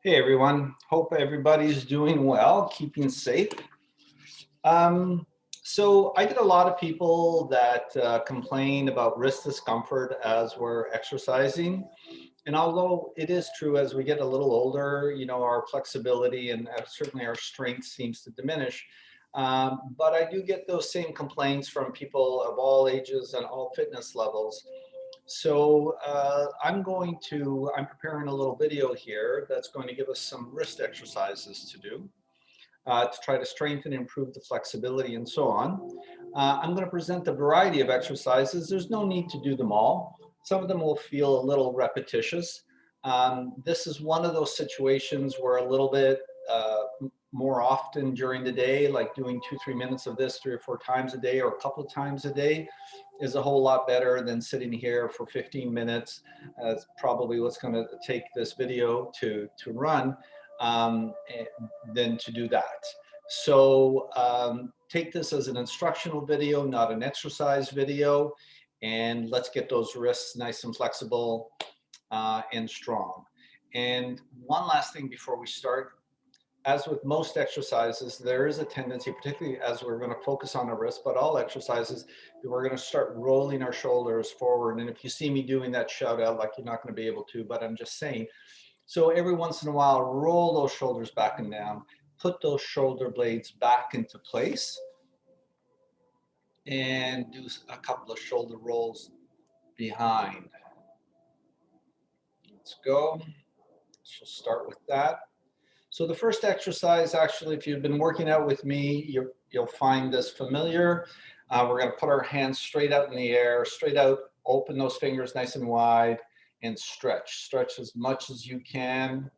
Hey everyone, hope everybody's doing well, keeping safe. Um, so I get a lot of people that complain about wrist discomfort as we're exercising. And although it is true as we get a little older, our flexibility and certainly our strength seems to diminish. But I do get those same complaints from people of all ages and all fitness levels. So I'm preparing a little video here that's going to give us some wrist exercises to do to try to strengthen and improve the flexibility and so on. I'm going to present a variety of exercises. There's no need to do them all. Some of them will feel a little repetitious. This is one of those situations where a little bit more often during the day, like doing 2-3 minutes of this 3 or 4 times a day or a couple of times a day, is a whole lot better than sitting here for 15 minutes. That's probably what's going to take this video to run, um, than to do that. So take this as an instructional video, not an exercise video, and let's get those wrists nice and flexible and strong. And one last thing before we start. As with most exercises, there is a tendency, particularly as we're going to focus on the wrist, but all exercises, we're going to start rolling our shoulders forward. And if you see me doing that, shout out, like you're not going to be able to, but I'm just saying. So every once in a while, roll those shoulders back and down, put those shoulder blades back into place, and do a couple of shoulder rolls behind. Let's go. So start with that. So the first exercise, actually, if you've been working out with me, you'll find this familiar. We're going to put our hands straight out in the air, straight out, open those fingers nice and wide, and stretch. Stretch as much as you can.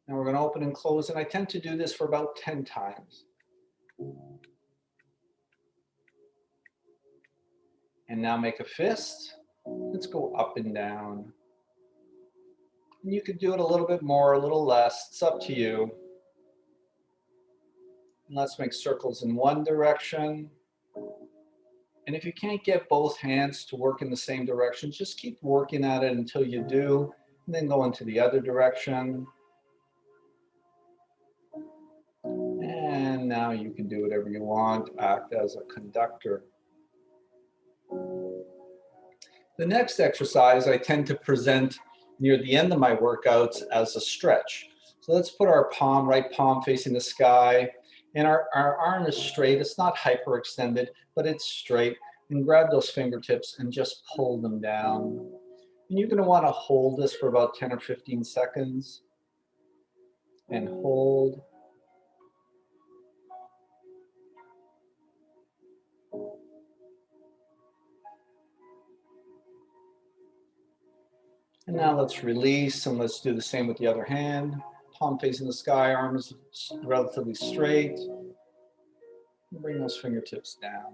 And we're going to open and close, and I tend to do this for about 10 times. And now make a fist. Let's go up and down. And you could do it a little bit more, a little less. It's up to you. And let's make circles in one direction. And if you can't get both hands to work in the same direction, just keep working at it until you do, and then go into the other direction. And now you can do whatever you want, act as a conductor. The next exercise I tend to present near the end of my workouts as a stretch. So let's put our palm, right palm facing the sky, and our arm is straight. It's not hyperextended, but it's straight. And grab those fingertips and just pull them down. And you're going to want to hold this for about 10 or 15 seconds. And hold. And now let's release, and let's do the same with the other hand. Palm facing the sky, arm is relatively straight. Bring those fingertips down.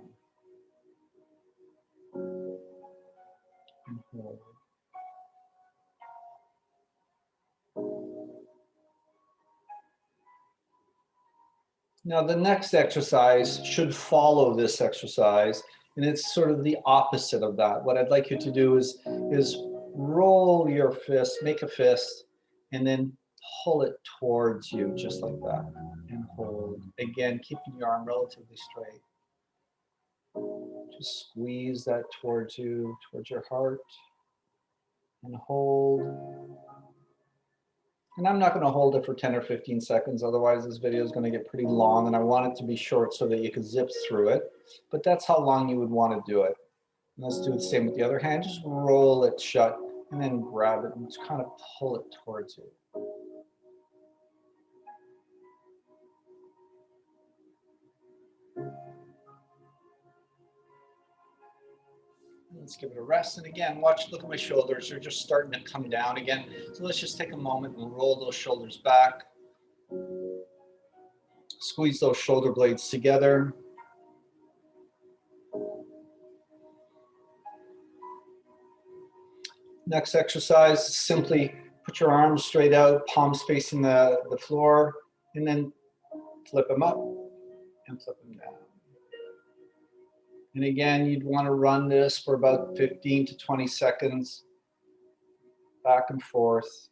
And hold. Now the next exercise should follow this exercise, and it's sort of the opposite of that. What I'd like you to do is roll your fist, make a fist, and then pull it towards you just like that, and hold. Again, keeping your arm relatively straight. Just squeeze that towards you, towards your heart, and hold. And I'm not going to hold it for 10 or 15 seconds, otherwise this video is going to get pretty long, and I want it to be short so that you can zip through it. But that's how long you would want to do it. And let's do the same with the other hand. Just roll it shut and then grab it and just kind of pull it towards you. Let's give it a rest. And again, look at my shoulders. They're just starting to come down again. So let's just take a moment and roll those shoulders back. Squeeze those shoulder blades together. Next exercise, simply put your arms straight out, palms facing the floor, and then flip them up and flip them down. And again, you'd want to run this for about 15 to 20 seconds. back and forth.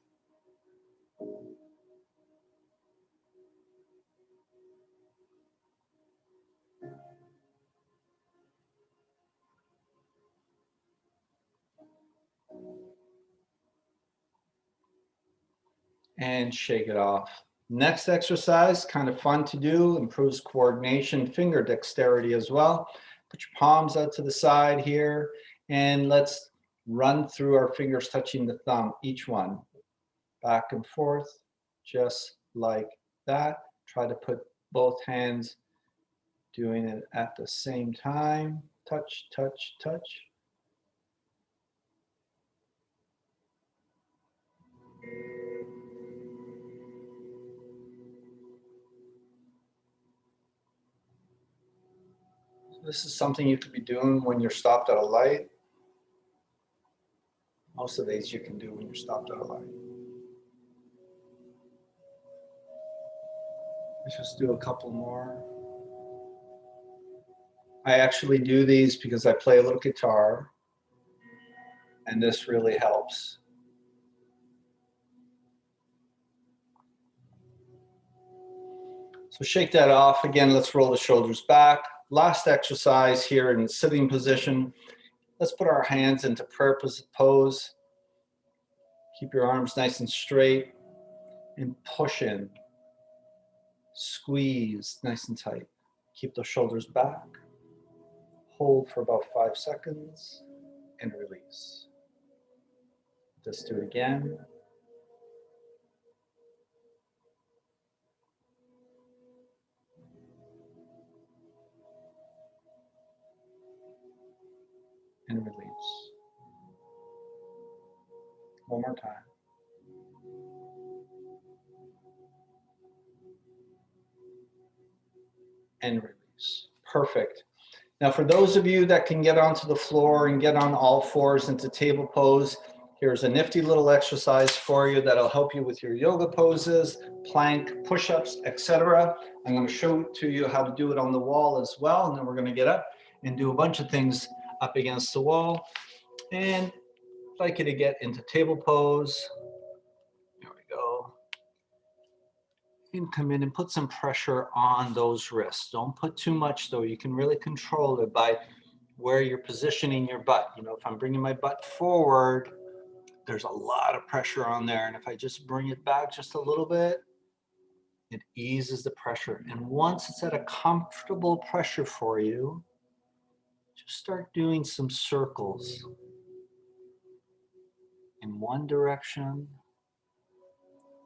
And shake it off. Next exercise, kind of fun to do, improves coordination, finger dexterity as well. Put your palms out to the side here, and let's run through our fingers touching the thumb, each one. Back and forth, just like that. Try to put both hands doing it at the same time. Touch, touch, touch. This is something you could be doing when you're stopped at a light. Most of these you can do when you're stopped at a light. Let's just do a couple more. I actually do these because I play a little guitar, and this really helps. So shake that off. Again, let's roll the shoulders back. Last exercise here in sitting position. Let's put our hands into prayer pose. Keep your arms nice and straight and push in. Squeeze nice and tight. Keep those shoulders back. Hold for about 5 seconds and release. Let's do it again. And release. One more time. And release. Perfect. Now, for those of you that can get onto the floor and get on all fours into table pose, here's a nifty little exercise for you that'll help you with your yoga poses, plank, push-ups, etc. I'm going to show to you how to do it on the wall as well, and then we're going to get up and do a bunch of things up against the wall. And I'd like you to get into table pose. There we go. You can come in and put some pressure on those wrists. Don't put too much though. You can really control it by where you're positioning your butt. You know, if I'm bringing my butt forward, there's a lot of pressure on there. And if I just bring it back just a little bit, it eases the pressure. And once it's at a comfortable pressure for you, just start doing some circles in one direction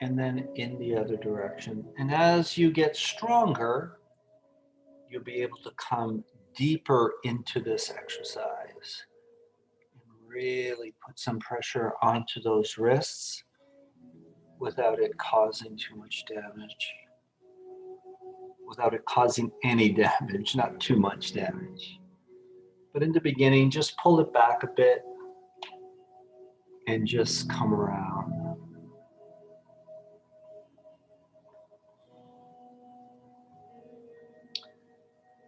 and then in the other direction. And as you get stronger, you'll be able to come deeper into this exercise and really put some pressure onto those wrists without it causing too much damage, without it causing any damage, not too much damage. But in the beginning, just pull it back a bit and just come around.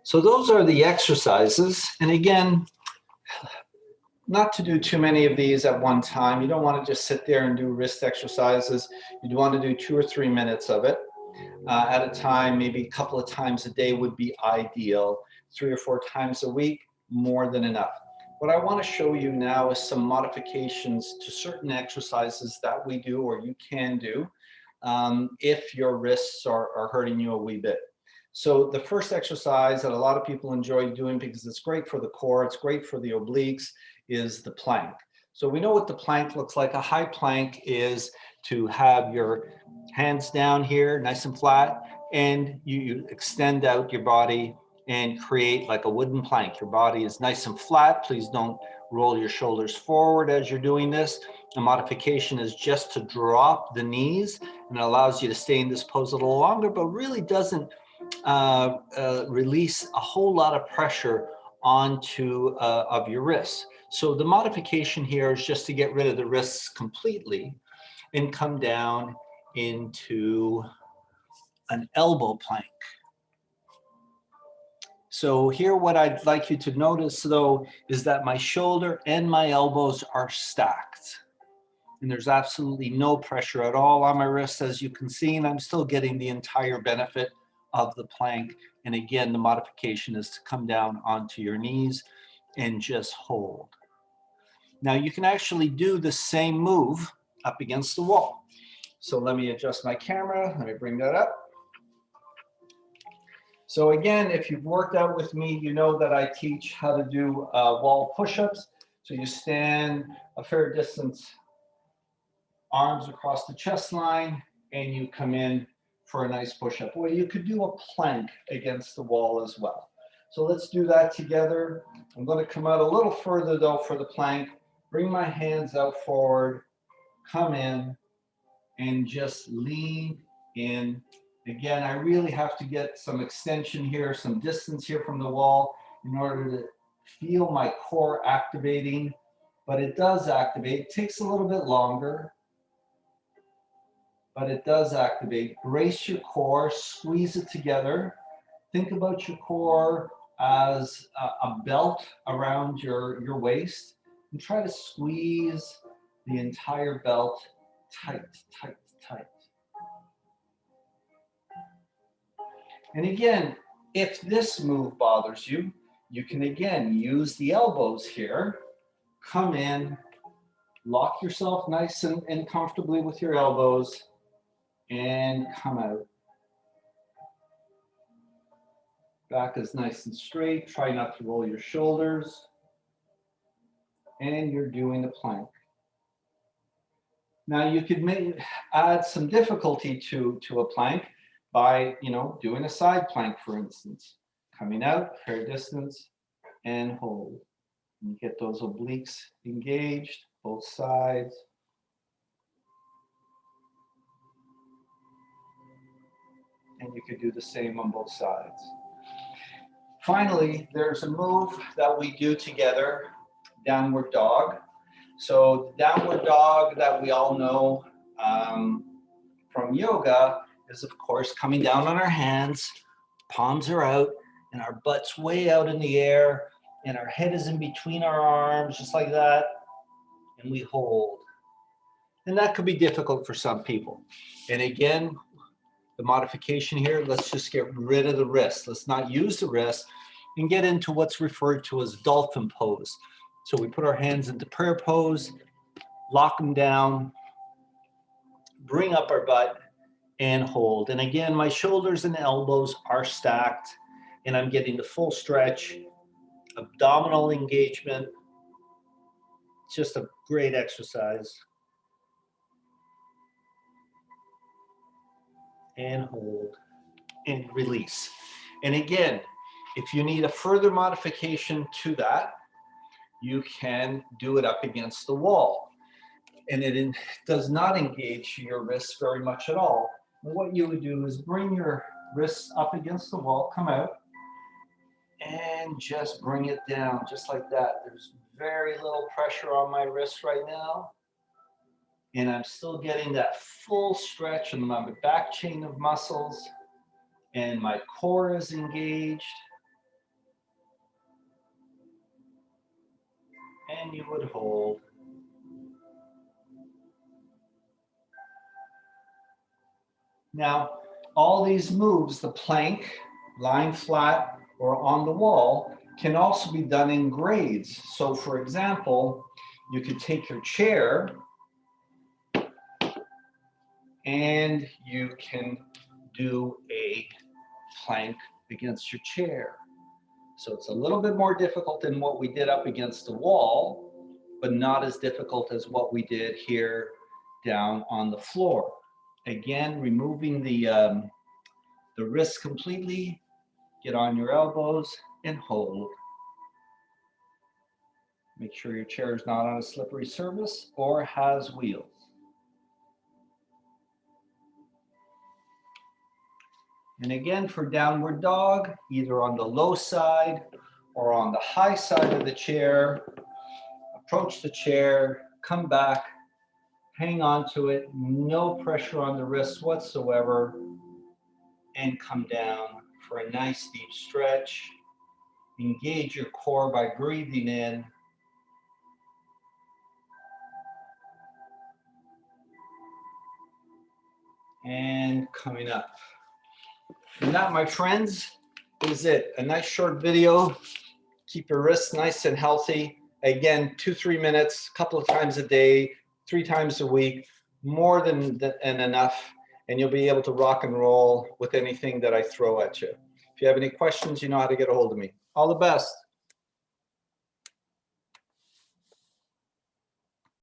So those are the exercises. And again, not to do too many of these at one time. You don't want to just sit there and do wrist exercises. You want to do 2 or 3 minutes of it at a time. Maybe a couple of times a day would be ideal. 3 or 4 times a week, more than enough. What I want to show you now is some modifications to certain exercises that we do or you can do if your wrists are hurting you a wee bit. So the first exercise that a lot of people enjoy doing because it's great for the core, it's great for the obliques, is the plank. So we know what the plank looks like. A high plank is to have your hands down here, nice and flat, and you extend out your body and create like a wooden plank. Your body is nice and flat. Please don't roll your shoulders forward as you're doing this. The modification is just to drop the knees, and it allows you to stay in this pose a little longer, but really doesn't release a whole lot of pressure onto of your wrists. So the modification here is just to get rid of the wrists completely and come down into an elbow plank. So here what I'd like you to notice though is that my shoulder and my elbows are stacked. And there's absolutely no pressure at all on my wrist, as you can see, and I'm still getting the entire benefit of the plank. And again, the modification is to come down onto your knees and just hold. Now you can actually do the same move up against the wall. So let me adjust my camera. Let me bring that up. So again, if you've worked out with me, you know that I teach how to do wall push-ups. So you stand a fair distance, arms across the chest line, and you come in for a nice push-up. Well, you could do a plank against the wall as well. So let's do that together. I'm going to come out a little further though for the plank. Bring my hands out forward, come in, and just lean in. Again, I really have to get some extension here, some distance here from the wall in order to feel my core activating, but it does activate. It takes a little bit longer, but it does activate. Brace your core, squeeze it together. Think about your core as a belt around your waist, and try to squeeze the entire belt tight, tight, tight. And again, if this move bothers you, you can again use the elbows here, come in, lock yourself nice and comfortably with your elbows, and come out. Back is nice and straight. Try not to roll your shoulders. And you're doing a plank. Now you could add some difficulty to a plank by, doing a side plank, for instance. Coming out, fair distance, and hold. And get those obliques engaged, both sides. And you could do the same on both sides. Finally, there's a move that we do together, downward dog. So downward dog that we all know from yoga is, of course, coming down on our hands, palms are out, and our butt's way out in the air, and our head is in between our arms, just like that, and we hold. And that could be difficult for some people. And again, the modification here, let's just get rid of the wrist. Let's not use the wrist and get into what's referred to as dolphin pose. So we put our hands into prayer pose, lock them down, bring up our butt, and hold. And again, my shoulders and elbows are stacked, and I'm getting the full stretch, abdominal engagement. It's just a great exercise. And hold, and release. And again, if you need a further modification to that, you can do it up against the wall. And it does not engage your wrists very much at all. And what you would do is bring your wrists up against the wall, come out, and just bring it down, just like that. There's very little pressure on my wrist right now. And I'm still getting that full stretch in my back chain of muscles, and my core is engaged. And you would hold. Now, all these moves, the plank, lying flat, or on the wall, can also be done in grades. So for example, you could take your chair and you can do a plank against your chair. So it's a little bit more difficult than what we did up against the wall, but not as difficult as what we did here down on the floor. Again, removing the wrists completely, get on your elbows and hold. Make sure your chair is not on a slippery surface or has wheels. And again, for downward dog, either on the low side or on the high side of the chair, approach the chair, come back, hang on to it, no pressure on the wrists whatsoever, and come down for a nice deep stretch. Engage your core by breathing in and coming up. And that, my friends, is it. A nice short video. Keep your wrists nice and healthy. Again, 2-3 minutes, a couple of times a day, 3 times a week, more than enough, and you'll be able to rock and roll with anything that I throw at you. If you have any questions, you know how to get a hold of me. All the best.